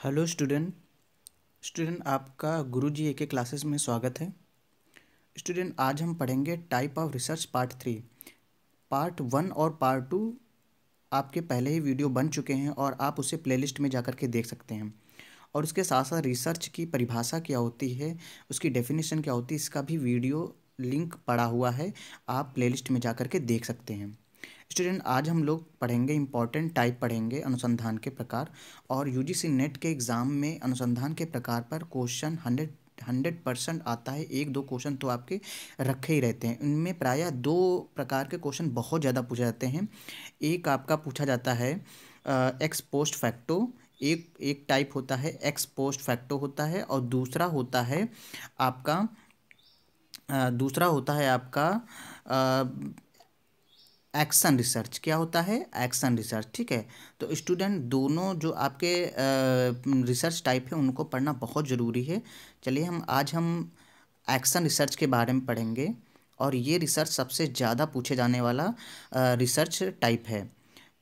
Hello student आपका गुरुजी के classes में स्वागत है। स्टूडेंट आज हम पढ़ेंगे type of research part 3। Part 1 और पार्ट 2 आपके पहले ही वीडियो बन चुके हैं और आप उसे प्लेलिस्ट में जाकर के देख सकते हैं। और उसके साथ साथ रिसर्च की परिभाषा क्या होती है, उसकी डेफिनेशन क्या होती है, इसका भी वीडियो लिंक पड़ा हुआ है, आप प्लेलिस्ट में जाकर के देख सकते हैं। स्टूडेंट आज हम लोग पढ़ेंगे इम्पॉर्टेंट टाइप पढ़ेंगे अनुसंधान के प्रकार। और यूजीसी नेट के एग्ज़ाम में अनुसंधान के प्रकार पर क्वेश्चन 100% आता है। एक दो क्वेश्चन तो आपके रखे ही रहते हैं। इनमें प्रायः दो प्रकार के क्वेश्चन बहुत ज़्यादा पूछे जाते हैं। एक आपका पूछा जाता है एक्स पोस्ट फैक्टो, एक टाइप होता है एक्स पोस्ट फैक्टो होता है, और दूसरा होता है आपका एक्शन रिसर्च। क्या होता है? Action research. ठीक है, तो स्टूडेंट दोनों जो आपके रिसर्च टाइप है उनको पढ़ना बहुत ज़रूरी है। चलिए आज हम एक्शन रिसर्च के बारे में पढ़ेंगे, और ये रिसर्च सबसे ज़्यादा पूछे जाने वाला रिसर्च टाइप है।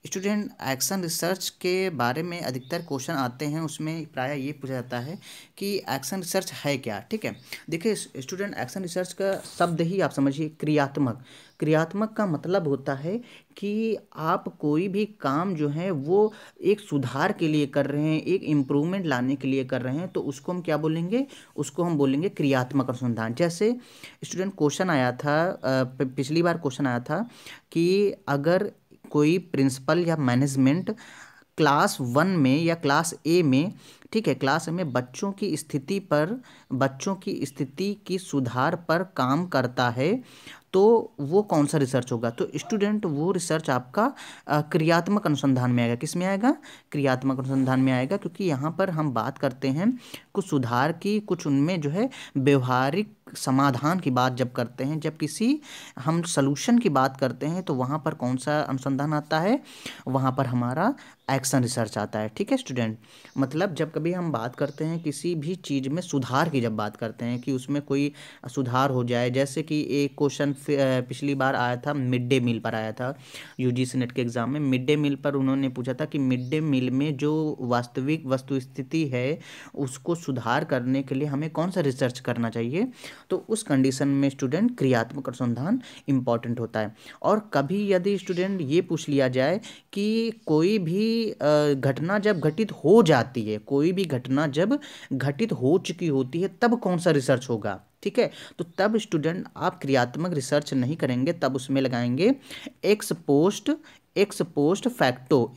स्टूडेंट एक्शन रिसर्च के बारे में अधिकतर क्वेश्चन आते हैं, उसमें प्रायः ये पूछा जाता है कि एक्शन रिसर्च है क्या। ठीक है, देखिए स्टूडेंट एक्शन रिसर्च का शब्द ही आप समझिए क्रियात्मक। क्रियात्मक का मतलब होता है कि आप कोई भी काम जो है वो एक सुधार के लिए कर रहे हैं, एक इम्प्रूवमेंट लाने के लिए कर रहे हैं, तो उसको हम क्या बोलेंगे? उसको हम बोलेंगे क्रियात्मक अनुसंधान। जैसे स्टूडेंट क्वेश्चन आया था, पिछली बार क्वेश्चन आया था कि अगर कोई प्रिंसिपल या मैनेजमेंट क्लास 1 में या क्लास ए में, ठीक है, क्लास में बच्चों की स्थिति की सुधार पर काम करता है, तो वो कौन सा रिसर्च होगा? तो स्टूडेंट वो रिसर्च आपका क्रियात्मक अनुसंधान में आएगा। किस में आएगा? क्रियात्मक अनुसंधान में आएगा, क्योंकि यहाँ पर हम बात करते हैं कुछ सुधार की, कुछ उनमें जो है व्यवहारिक समाधान की बात जब करते हैं, जब किसी हम सलूशन की बात करते हैं, तो वहाँ पर कौन सा अनुसंधान आता है? वहाँ पर हमारा एक्शन रिसर्च आता है। ठीक है स्टूडेंट, मतलब जब कभी हम बात करते हैं किसी भी चीज़ में सुधार की, जब बात करते हैं कि उसमें कोई सुधार हो जाए, जैसे कि एक क्वेश्चन पिछली बार आया था, मिड डे मील पर आया था यूजीसी नेट के एग्ज़ाम में। मिड डे मील पर उन्होंने पूछा था कि मिड डे मील में जो वास्तविक वस्तु स्थिति है उसको सुधार करने के लिए हमें कौन सा रिसर्च करना चाहिए? तो उस कंडीशन में स्टूडेंट क्रियात्मक अनुसंधान इम्पॉर्टेंट होता है। और कभी यदि स्टूडेंट ये पूछ लिया जाए कि कोई भी घटना जब घटित हो जाती है, कोई भी घटना जब घटित हो चुकी होती है, तब कौन सा रिसर्च होगा? ठीक है, तो तब स्टूडेंट आप क्रियात्मक रिसर्च नहीं करेंगे, तब उसमें लगाएंगे एक्स पोस्ट फैक्टो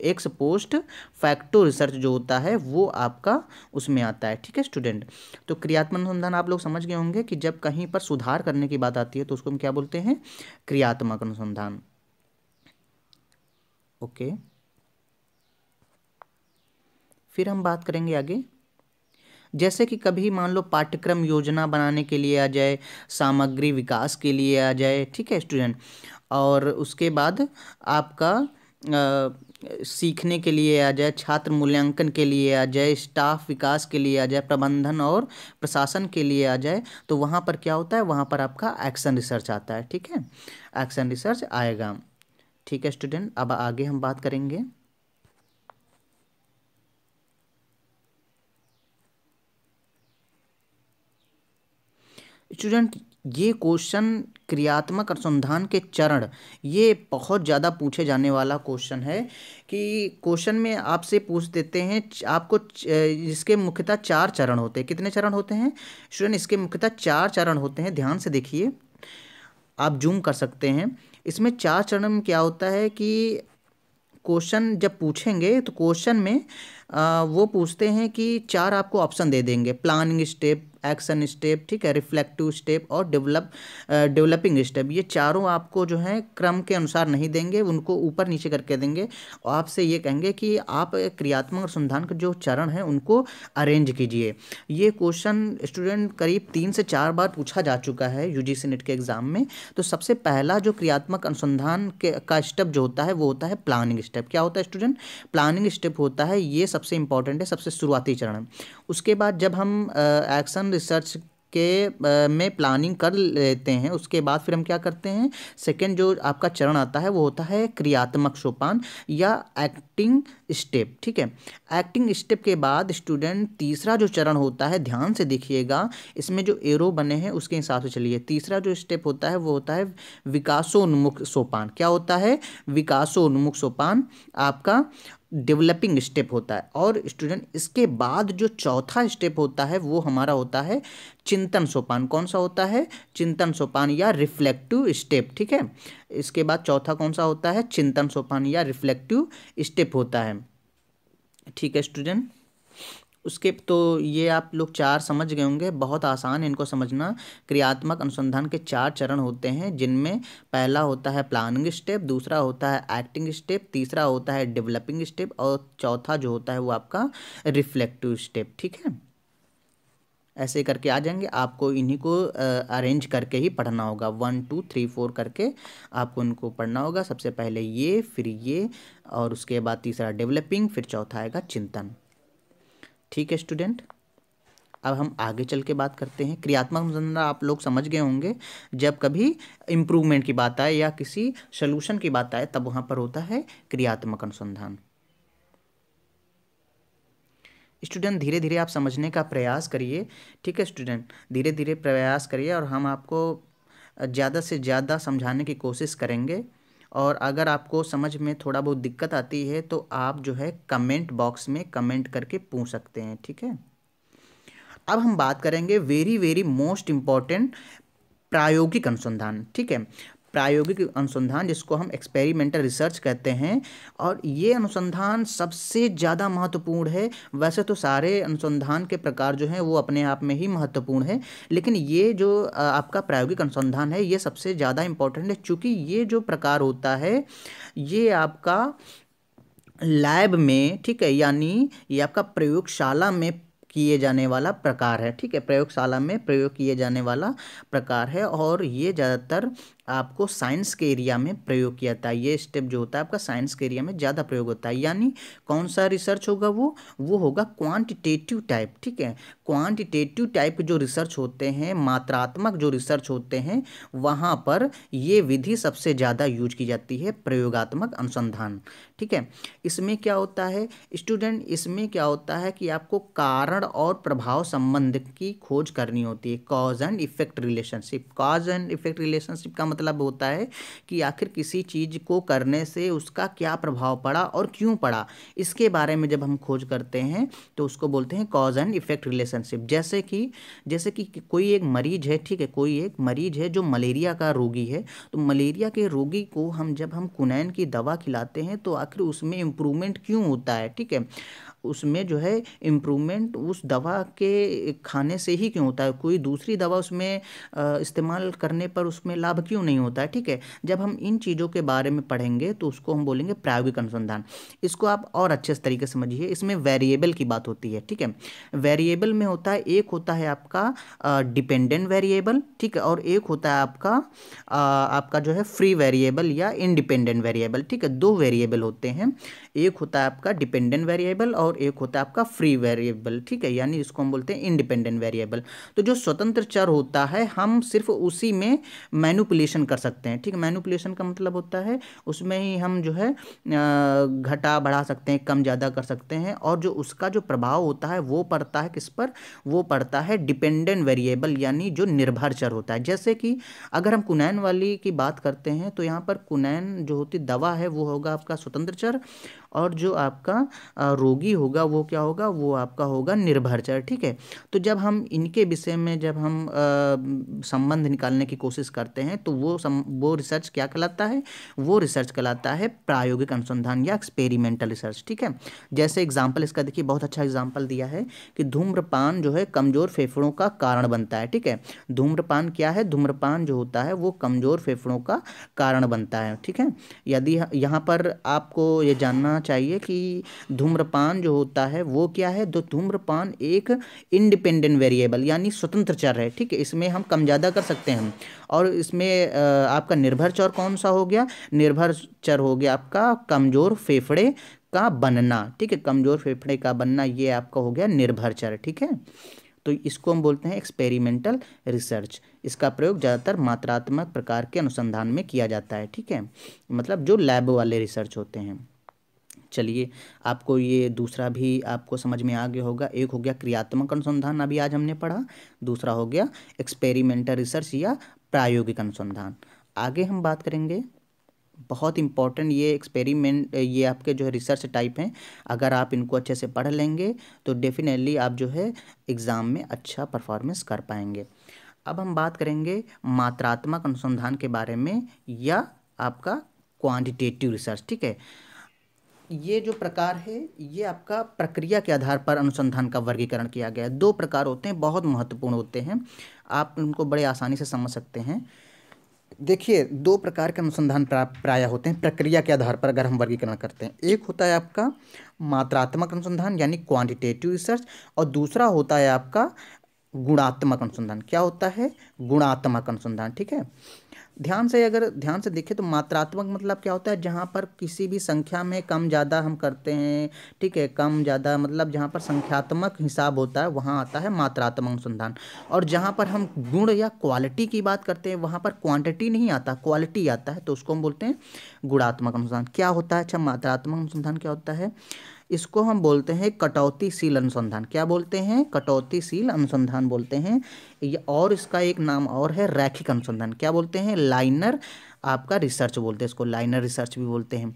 रिसर्च जो होता है वो आपका उसमें आता है। ठीक है स्टूडेंट, तो क्रियात्मक अनुसंधान आप लोग समझ गए होंगे कि जब कहीं पर सुधार करने की बात आती है तो उसको हम क्या बोलते हैं? क्रियात्मक अनुसंधान। ओके, फिर हम बात करेंगे आगे। जैसे कि कभी मान लो पाठ्यक्रम योजना बनाने के लिए आ जाए, सामग्री विकास के लिए आ जाए, ठीक है स्टूडेंट, और उसके बाद आपका सीखने के लिए आ जाए, छात्र मूल्यांकन के लिए आ जाए, स्टाफ विकास के लिए आ जाए, प्रबंधन और प्रशासन के लिए आ जाए, तो वहाँ पर क्या होता है? वहाँ पर आपका एक्शन रिसर्च आता है। ठीक है, एक्शन रिसर्च आएगा। ठीक है स्टूडेंट, अब आगे हम बात करेंगे। स्टूडेंट ये क्वेश्चन क्रियात्मक अनुसंधान के चरण, ये बहुत ज़्यादा पूछे जाने वाला क्वेश्चन है कि क्वेश्चन में आपसे पूछ देते हैं आपको इसके मुख्यतः 4 चरण होते हैं। कितने चरण होते हैं स्टूडेंट? इसके मुख्यतः 4 चरण होते हैं। ध्यान से देखिए, आप जूम कर सकते हैं। इसमें 4 चरण में क्या होता है कि क्वेश्चन जब पूछेंगे तो क्वेश्चन में वो पूछते हैं कि 4 आपको ऑप्शन दे देंगे: प्लानिंग स्टेप, एक्शन स्टेप, ठीक है, रिफ्लेक्टिव स्टेप और डेवलपिंग स्टेप। ये चारों आपको जो है क्रम के अनुसार नहीं देंगे, उनको ऊपर नीचे करके देंगे, और आपसे ये कहेंगे कि आप क्रियात्मक अनुसंधान के जो चरण हैं उनको अरेंज कीजिए। ये क्वेश्चन स्टूडेंट करीब 3 से 4 बार पूछा जा चुका है यूजीसी नेट के एग्ज़ाम में। तो सबसे पहला जो क्रियात्मक अनुसंधान का स्टेप जो होता है वो होता है प्लानिंग स्टेप। क्या होता है स्टूडेंट? प्लानिंग स्टेप होता है, ये सबसे इंपॉर्टेंट है, सबसे शुरुआती चरण। उसके बाद जब हम एक्शन रिसर्च के में प्लानिंग कर लेते हैं, उसके बाद फिर हम क्या करते हैं, सेकंड जो आपका चरण आता है वो होता है क्रियात्मक सोपान या एक्टिंग स्टेप। ठीक है, एक्टिंग स्टेप के बाद स्टूडेंट तीसरा जो चरण होता है, ध्यान से देखिएगा, इसमें जो एरो बने हैं उसके हिसाब से चलिए। तीसरा जो स्टेप होता है वो होता है विकासोन्मुख सोपान। क्या होता है? विकासोन्मुख सोपान आपका डेवलपिंग स्टेप होता है। और स्टूडेंट इसके बाद जो चौथा स्टेप होता है वो हमारा होता है चिंतन सोपान। कौन सा होता है? चिंतन सोपान या रिफ्लेक्टिव स्टेप। ठीक है, इसके बाद चौथा कौन सा होता है? चिंतन सोपान या रिफ्लेक्टिव स्टेप होता है। ठीक है स्टूडेंट, उसके तो ये आप लोग चार समझ गए होंगे, बहुत आसान है इनको समझना। क्रियात्मक अनुसंधान के चार चरण होते हैं, जिनमें पहला होता है प्लानिंग स्टेप, दूसरा होता है एक्टिंग स्टेप, तीसरा होता है डेवलपिंग स्टेप और चौथा जो होता है वो आपका रिफ्लेक्टिव स्टेप। ठीक है, ऐसे करके आ जाएंगे, आपको इन्हीं को अरेंज करके ही पढ़ना होगा, 1 2 3 4 करके आपको इनको पढ़ना होगा। सबसे पहले ये, फिर ये, और उसके बाद तीसरा डेवलपिंग, फिर चौथा आएगा चिंतन। ठीक है स्टूडेंट, अब हम आगे चल के बात करते हैं। क्रियात्मक अनुसंधान आप लोग समझ गए होंगे, जब कभी इम्प्रूवमेंट की बात आए या किसी सोल्यूशन की बात आए तब वहाँ पर होता है क्रियात्मक अनुसंधान। स्टूडेंट धीरे धीरे आप समझने का प्रयास करिए। ठीक है स्टूडेंट, धीरे धीरे प्रयास करिए और हम आपको ज़्यादा से ज़्यादा समझाने की कोशिश करेंगे। और अगर आपको समझ में थोड़ा बहुत दिक्कत आती है तो आप जो है कमेंट बॉक्स में कमेंट करके पूछ सकते हैं। ठीक है, अब हम बात करेंगे वेरी वेरी मोस्ट इम्पॉर्टेंट प्रायोगिक अनुसंधान। ठीक है, प्रायोगिक अनुसंधान जिसको हम एक्सपेरिमेंटल रिसर्च कहते हैं, और ये अनुसंधान सबसे ज़्यादा महत्वपूर्ण है। वैसे तो सारे अनुसंधान के प्रकार जो हैं वो अपने आप में ही महत्वपूर्ण है, लेकिन ये जो आपका प्रायोगिक अनुसंधान है ये सबसे ज़्यादा इम्पोर्टेंट है, क्योंकि ये जो प्रकार होता है ये आपका लैब में, ठीक है, यानी ये आपका प्रयोगशाला में किए जाने वाला प्रकार है। ठीक है, प्रयोगशाला में प्रयोग किए जाने वाला प्रकार है, और ये ज़्यादातर आपको साइंस के एरिया में प्रयोग किया जाता है। ये स्टेप जो होता है आपका साइंस के एरिया में ज़्यादा प्रयोग होता है। यानी कौन सा रिसर्च होगा? वो होगा क्वांटिटेटिव टाइप। ठीक है, क्वांटिटेटिव टाइप के जो रिसर्च होते हैं, मात्रात्मक जो रिसर्च होते हैं, वहाँ पर ये विधि सबसे ज़्यादा यूज की जाती है, प्रयोगात्मक अनुसंधान। ठीक है, इसमें क्या होता है स्टूडेंट, इसमें क्या होता है कि आपको कारण और प्रभाव संबंध की खोज करनी होती है, cause and effect relationship. Cause and effect relationship का मतलब होता है कि आखिर किसी चीज़ को करने से उसका क्या प्रभाव पड़ा और क्यों पड़ा, इसके बारे में जब हम खोज करते हैं तो उसको बोलते हैं कॉज एंड इफेक्ट रिलेशनशिप। जैसे कि कोई एक मरीज है, ठीक है, कोई एक मरीज है जो मलेरिया का रोगी है, तो मलेरिया के रोगी को जब हम कुनैन की दवा खिलाते हैं तो आखिर उसमें इम्प्रूवमेंट क्यों होता है? ठीक है, उसमें जो है इम्प्रूवमेंट उस दवा के खाने से ही क्यों होता है? कोई दूसरी दवा उसमें इस्तेमाल करने पर उसमें लाभ क्यों नहीं होता है? ठीक है, जब हम इन चीज़ों के बारे में पढ़ेंगे तो उसको हम बोलेंगे प्रायोगिक अनुसंधान। इसको आप और अच्छे से तरीके से समझिए, इसमें वेरिएबल की बात होती है। ठीक है, वेरिएबल में होता है, एक होता है आपका डिपेंडेंट वेरिएबल, ठीक है, और एक होता है आपका जो है फ्री वेरिएबल या इंडिपेंडेंट वेरिएबल। ठीक है, दो वेरिएबल होते हैं, एक होता है आपका डिपेंडेंट वेरिएबल और एक होता है आपका फ्री वेरिएबल। ठीक है, यानी इसको हम बोलते हैं इंडिपेंडेंट वेरिएबल। तो जो स्वतंत्र चर होता है हम सिर्फ उसी में मैनिपुलेशन कर सकते हैं। ठीक है, मैनिपुलेशन का मतलब होता है उसमें ही हम जो है घटा बढ़ा सकते हैं, कम ज़्यादा कर सकते हैं, और जो उसका जो प्रभाव होता है वो पड़ता है किस पर? वो पड़ता है डिपेंडेंट वेरिएबल, यानी जो निर्भर चर होता है। जैसे कि अगर हम कुनैन वाली की बात करते हैं तो यहाँ पर कुनैन जो होती दवा है वो होगा आपका स्वतंत्र चर, और जो आपका रोगी होगा वो क्या होगा? वो आपका होगा निर्भर चर। ठीक है, तो जब हम इनके विषय में जब हम संबंध निकालने की कोशिश करते हैं तो वो रिसर्च क्या कहलाता है? वो रिसर्च कहलाता है प्रायोगिक अनुसंधान या एक्सपेरिमेंटल रिसर्च। ठीक है, जैसे एग्जाम्पल इसका देखिए, बहुत अच्छा एग्जाम्पल दिया है कि धूम्रपान जो है कमज़ोर फेफड़ों का कारण बनता है। ठीक है, धूम्रपान क्या है? धूम्रपान जो होता है वो कमज़ोर फेफड़ों का कारण बनता है। ठीक है, यदि यहाँ पर आपको ये जानना चाहिए कि धूम्रपान जो होता है वो क्या है? तो धूम्रपान एक इंडिपेंडेंट वेरिएबल यानी स्वतंत्र चर है। ठीक है, इसमें हम कम ज़्यादा कर सकते हैं, और इसमें आपका निर्भर चर कौन सा हो गया? निर्भर चर हो गया आपका कमज़ोर फेफड़े का बनना। ठीक है, कमज़ोर फेफड़े का बनना ये आपका हो गया निर्भर चर। ठीक है, तो इसको हम बोलते हैं एक्सपेरिमेंटल रिसर्च। इसका प्रयोग ज़्यादातर मात्रात्मक प्रकार के अनुसंधान में किया जाता है, ठीक है, मतलब जो लैब वाले रिसर्च होते हैं। चलिए, आपको ये दूसरा भी आपको समझ में आ गया होगा। एक हो गया क्रियात्मक अनुसंधान, अभी आज हमने पढ़ा। दूसरा हो गया एक्सपेरिमेंटल रिसर्च या प्रायोगिक अनुसंधान। आगे हम बात करेंगे, बहुत इंपॉर्टेंट ये एक्सपेरिमेंट, ये आपके जो है रिसर्च टाइप हैं। अगर आप इनको अच्छे से पढ़ लेंगे तो डेफिनेटली आप जो है एग्ज़ाम में अच्छा परफॉर्मेंस कर पाएंगे। अब हम बात करेंगे मात्रात्मक अनुसंधान के बारे में या आपका क्वांटिटेटिव रिसर्च, ठीक है। ये जो प्रकार है ये आपका प्रक्रिया के आधार पर अनुसंधान का वर्गीकरण किया गया है। दो प्रकार होते हैं, बहुत महत्वपूर्ण होते हैं, आप उनको बड़े आसानी से समझ सकते हैं। देखिए, दो प्रकार के अनुसंधान प्राय होते हैं प्रक्रिया के आधार पर अगर हम वर्गीकरण करते हैं। एक होता है आपका मात्रात्मक अनुसंधान यानी क्वांटिटेटिव रिसर्च, और दूसरा होता है आपका गुणात्मक अनुसंधान। क्या होता है? गुणात्मक अनुसंधान, ठीक है। अगर ध्यान से देखें तो मात्रात्मक मतलब क्या होता है, जहाँ पर किसी भी संख्या में कम ज़्यादा हम करते हैं, ठीक है, कम ज़्यादा मतलब जहाँ पर संख्यात्मक हिसाब होता है वहाँ आता है मात्रात्मक अनुसंधान। और जहाँ पर हम गुण या क्वालिटी की बात करते हैं वहाँ पर क्वांटिटी नहीं आता, क्वालिटी आता है, तो उसको हम बोलते हैं गुणात्मक अनुसंधान। क्या होता है? अच्छा, मात्रात्मक अनुसंधान क्या होता है? इसको हम बोलते हैं कटौतीशील अनुसंधान। क्या बोलते हैं? कटौतीशील अनुसंधान बोलते हैं। ये और इसका एक नाम और है रैखिक अनुसंधान। क्या बोलते हैं? लाइनर आपका रिसर्च बोलते हैं इसको, लाइनर रिसर्च भी बोलते हैं,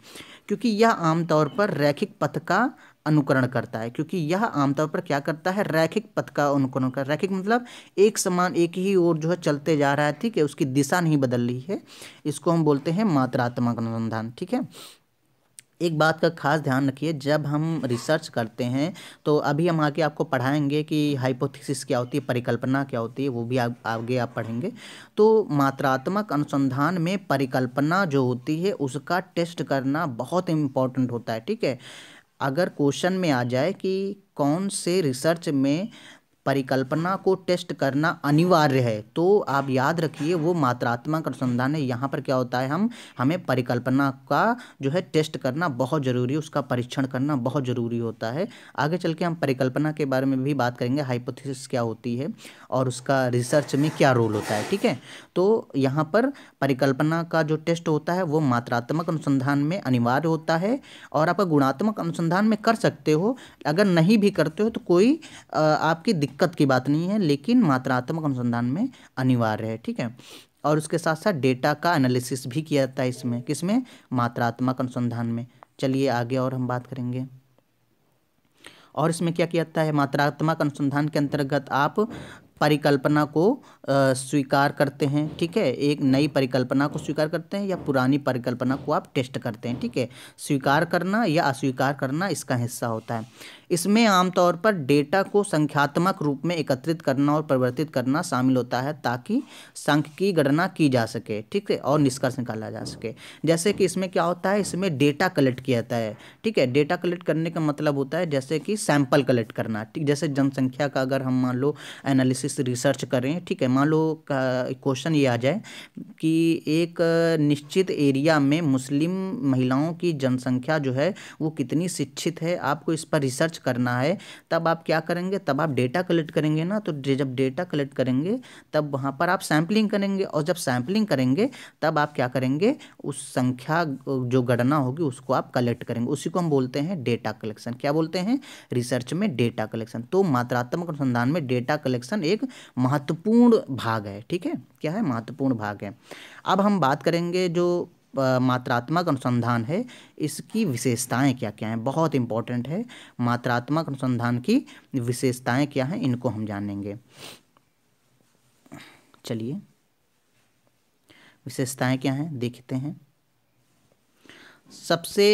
क्योंकि यह आमतौर पर रैखिक पथ का अनुकरण करता है। क्योंकि यह आमतौर पर क्या करता है? रैखिक पथ का अनुकरण कर, रैखिक मतलब एक समान एक ही ओर जो है चलते जा रहा है, ठीक है, उसकी दिशा नहीं बदल रही है। इसको हम बोलते हैं मात्रात्मक अनुसंधान, ठीक है। एक बात का खास ध्यान रखिए, जब हम रिसर्च करते हैं तो अभी हम आगे आपको पढ़ाएंगे कि हाइपोथेसिस क्या होती है, परिकल्पना क्या होती है, वो भी आगे आप पढ़ेंगे। तो मात्रात्मक अनुसंधान में परिकल्पना जो होती है उसका टेस्ट करना बहुत इम्पोर्टेंट होता है, ठीक है। अगर क्वेश्चन में आ जाए कि कौन से रिसर्च में परिकल्पना को टेस्ट करना अनिवार्य है, तो आप याद रखिए वो मात्रात्मक अनुसंधान है। यहाँ पर क्या होता है, हमें परिकल्पना का जो है टेस्ट करना बहुत ज़रूरी है, उसका परीक्षण करना बहुत ज़रूरी होता है। आगे चल के हम परिकल्पना के बारे में भी बात करेंगे, हाइपोथेसिस क्या होती है और उसका रिसर्च में क्या रोल होता है, ठीक है। तो यहाँ पर परिकल्पना का जो टेस्ट होता है वो मात्रात्मक अनुसंधान में अनिवार्य होता है, और आप गुणात्मक अनुसंधान में कर सकते हो। अगर नहीं भी करते हो तो कोई आपकी दिक्कत की बात नहीं है, लेकिन मात्रात्मक अनुसंधान में अनिवार्य है, ठीक है। और उसके साथ साथ डेटा का एनालिसिस भी किया जाता है इसमें, किसमें? मात्रात्मक अनुसंधान में। चलिए आगे और हम बात करेंगे। और इसमें क्या किया जाता है? मात्रात्मक अनुसंधान के अंतर्गत आप परिकल्पना को स्वीकार करते हैं, ठीक है, एक नई परिकल्पना को स्वीकार करते हैं या पुरानी परिकल्पना को आप टेस्ट करते हैं, ठीक है। स्वीकार करना या अस्वीकार करना इसका हिस्सा होता है। इसमें आमतौर पर डेटा को संख्यात्मक रूप में एकत्रित करना और परिवर्तित करना शामिल होता है, ताकि संख्या की गणना की जा सके, ठीक है, और निष्कर्ष निकाला जा सके। जैसे कि इसमें क्या होता है, इसमें डेटा कलेक्ट किया जाता है, ठीक है। डेटा कलेक्ट करने का मतलब होता है जैसे कि सैंपल कलेक्ट करना, ठीक। जैसे जनसंख्या का अगर हम मान लो एनालिसिस रिसर्च करें, ठीक है, मान लो क्वेश्चन ये आ जाए कि एक निश्चित एरिया में मुस्लिम महिलाओं की जनसंख्या जो है वो कितनी शिक्षित है, आपको इस पर रिसर्च करना है। तब आप क्या करेंगे? तब आप डेटा कलेक्ट करेंगे ना। तो जब डेटा कलेक्ट करेंगे तब वहाँ पर आप सैम्पलिंग करेंगे, और जब सैम्पलिंग करेंगे तब आप क्या करेंगे? उस संख्या जो गणना होगी उसको आप कलेक्ट करेंगे, उसी को हम बोलते हैं डेटा कलेक्शन। क्या बोलते हैं? रिसर्च में डेटा कलेक्शन। तो मात्रात्मक अनुसंधान में डेटा कलेक्शन एक महत्वपूर्ण भाग है, ठीक है। क्या है? महत्वपूर्ण भाग है। अब हम बात करेंगे जो मात्रात्मक अनुसंधान है इसकी विशेषताएं क्या क्या हैं, बहुत इंपॉर्टेंट है। मात्रात्मक अनुसंधान की विशेषताएं क्या हैं इनको हम जानेंगे। चलिए, विशेषताएं क्या हैं देखते हैं। सबसे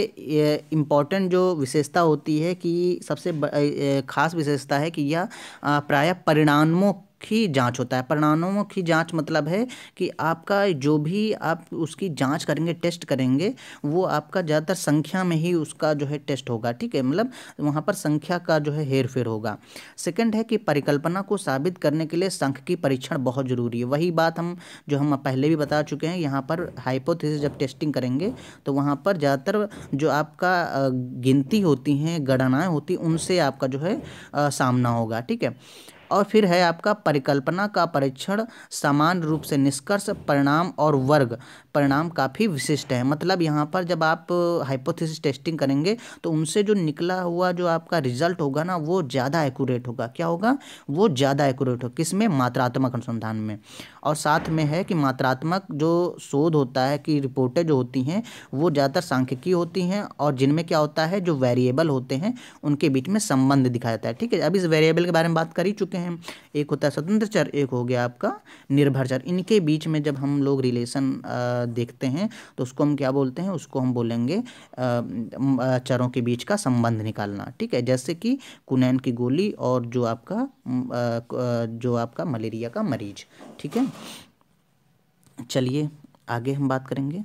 इम्पॉर्टेंट जो विशेषता होती है कि सबसे खास विशेषता है कि यह प्रायः परिणामों की जांच होता है। परिणामों की जांच मतलब है कि आपका जो भी आप उसकी जांच करेंगे, टेस्ट करेंगे, वो आपका ज़्यादातर संख्या में ही उसका जो है टेस्ट होगा, ठीक है, मतलब वहाँ पर संख्या का जो है हेर फेर होगा। सेकंड है कि परिकल्पना को साबित करने के लिए सांख्यिकीय परीक्षण बहुत ज़रूरी है। वही बात हम पहले भी बता चुके हैं। यहाँ पर हाइपोथेसिस जब टेस्टिंग करेंगे तो वहाँ पर ज़्यादातर जो आपका गिनती होती हैं, गणनाएँ होती, उनसे आपका जो है सामना होगा, ठीक है। और फिर है आपका परिकल्पना का परीक्षण, सामान्य रूप से निष्कर्ष, परिणाम और वर्ग परिणाम काफ़ी विशिष्ट है। मतलब यहाँ पर जब आप हाइपोथेसिस टेस्टिंग करेंगे तो उनसे जो निकला हुआ जो आपका रिजल्ट होगा ना वो ज़्यादा एक्यूरेट होगा। क्या होगा? वो ज़्यादा एक्यूरेट होगा। किसमें? मात्रात्मक अनुसंधान में। और साथ में है कि मात्रात्मक जो शोध होता है कि रिपोर्टें जो होती हैं वो ज़्यादातर सांख्यिकी होती हैं और जिनमें क्या होता है जो वेरिएबल होते हैं उनके बीच में संबंध दिखाया जाता है। ठीक है, अब इस वेरिएबल के बारे में बात कर ही चुके हैं। एक होता है स्वतंत्र चर, एक हो गया आपका निर्भर चर। इनके बीच में जब हम लोग रिलेशन देखते हैं तो उसको हम क्या बोलते हैं? उसको हम बोलेंगे चरों के बीच का संबंध निकालना। ठीक है, जैसे कि कुनैन की गोली और जो आपका मलेरिया का मरीज। ठीक है, चलिए आगे हम बात करेंगे।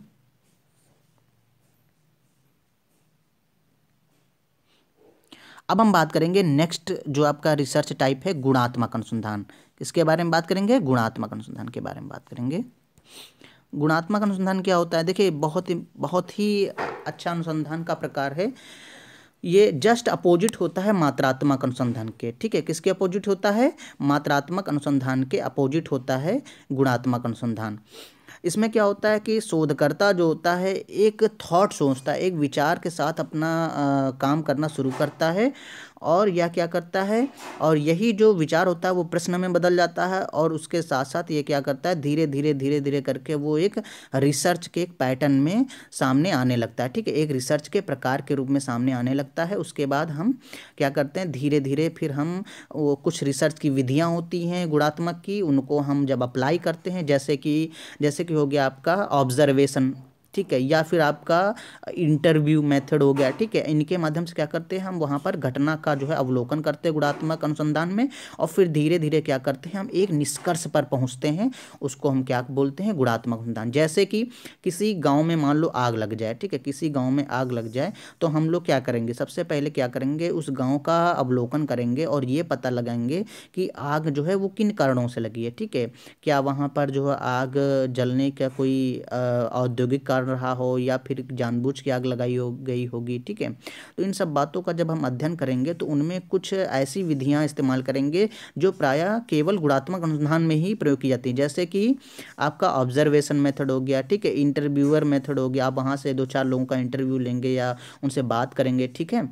अब हम बात करेंगे नेक्स्ट जो आपका रिसर्च टाइप है गुणात्मक अनुसंधान। किसके बारे में बात करेंगे? गुणात्मक अनुसंधान के बारे में बात करेंगे। गुणात्मक अनुसंधान क्या होता है? देखिए बहुत ही अच्छा अनुसंधान का प्रकार है। ये जस्ट अपोजिट होता है मात्रात्मक अनुसंधान के। ठीक है, किसके अपोजिट होता है? मात्रात्मक अनुसंधान के अपोजिट होता है गुणात्मक अनुसंधान। इसमें क्या होता है कि शोधकर्ता जो होता है एक थॉट सोचता है, एक विचार के साथ अपना काम करना शुरू करता है और यह क्या करता है और यही जो विचार होता है वो प्रश्न में बदल जाता है और उसके साथ साथ ये क्या करता है धीरे धीरे करके वो एक रिसर्च के एक पैटर्न में सामने आने लगता है। ठीक है, एक रिसर्च के प्रकार के रूप में सामने आने लगता है। उसके बाद हम क्या करते हैं धीरे धीरे फिर हम वो कुछ रिसर्च की विधियाँ होती हैं गुणात्मक की, उनको हम जब अप्लाई करते हैं जैसे कि हो गया आपका ऑब्जर्वेशन। ठीक है, या फिर आपका इंटरव्यू मेथड हो गया। ठीक है, इनके माध्यम से क्या करते हैं हम वहाँ पर घटना का जो है अवलोकन करते हैं गुणात्मक अनुसंधान में और फिर धीरे धीरे क्या करते हैं हम एक निष्कर्ष पर पहुँचते हैं। उसको हम क्या बोलते हैं? गुणात्मक अनुसंधान। जैसे कि किसी गाँव में मान लो आग लग जाए। ठीक है, किसी गाँव में आग लग जाए तो हम लोग क्या करेंगे? सबसे पहले क्या करेंगे? उस गाँव का अवलोकन करेंगे और ये पता लगाएंगे कि आग जो है वो किन कारणों से लगी है। ठीक है, क्या वहाँ पर जो है आग जलने का कोई औद्योगिक कारण रहा हो या फिर जानबूझ के आग लगाई हो गई होगी। ठीक है, तो इन सब बातों का जब हम अध्ययन करेंगे तो उनमें कुछ ऐसी विधियाँ इस्तेमाल करेंगे जो प्रायः केवल गुणात्मक अनुसंधान में ही प्रयोग की जाती है। जैसे कि आपका ऑब्जर्वेशन मेथड हो गया। ठीक है, इंटरव्यूअर मेथड हो गया। आप वहाँ से 2-4 लोगों का इंटरव्यू लेंगे या उनसे बात करेंगे। ठीक है,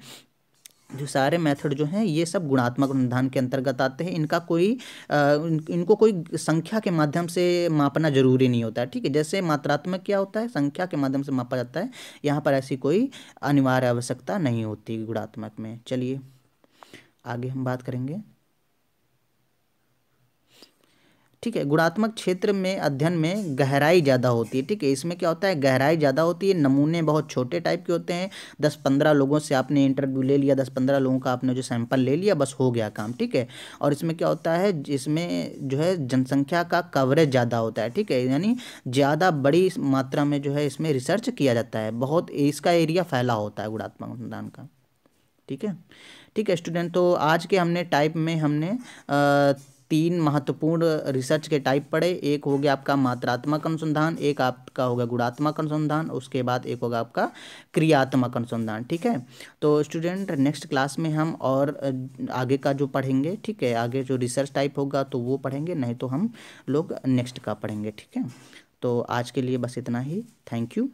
जो सारे मेथड जो हैं ये सब गुणात्मक अनुसंधान के अंतर्गत आते हैं। इनको कोई संख्या के माध्यम से मापना जरूरी नहीं होता है। ठीक है, जैसे मात्रात्मक क्या होता है? संख्या के माध्यम से मापा जाता है। यहाँ पर ऐसी कोई अनिवार्य आवश्यकता नहीं होती गुणात्मक में। चलिए आगे हम बात करेंगे। ठीक है, गुणात्मक क्षेत्र में अध्ययन में गहराई ज़्यादा होती है। ठीक है, इसमें क्या होता है? गहराई ज़्यादा होती है। नमूने बहुत छोटे टाइप के होते हैं। 10-15 लोगों से आपने इंटरव्यू ले लिया, 10-15 लोगों का आपने जो सैंपल ले लिया, बस हो गया काम। ठीक है, और इसमें क्या होता है? इसमें जो है जनसंख्या का कवरेज ज़्यादा होता है। ठीक है, यानी ज़्यादा बड़ी मात्रा में जो है इसमें रिसर्च किया जाता है। बहुत इसका एरिया फैला होता है गुणात्मक अनुसंधान का। ठीक है, ठीक है स्टूडेंट, तो आज के हमने टाइप में हमने 3 महत्वपूर्ण रिसर्च के टाइप पढ़े। एक हो गया आपका मात्रात्मक अनुसंधान, एक आपका होगा गुणात्मक अनुसंधान, उसके बाद एक होगा आपका क्रियात्मक अनुसंधान। ठीक है, तो स्टूडेंट नेक्स्ट क्लास में हम और आगे का जो पढ़ेंगे। ठीक है, आगे जो रिसर्च टाइप होगा तो वो पढ़ेंगे, नहीं तो हम लोग नेक्स्ट का पढ़ेंगे। ठीक है, तो आज के लिए बस इतना ही। Thank you.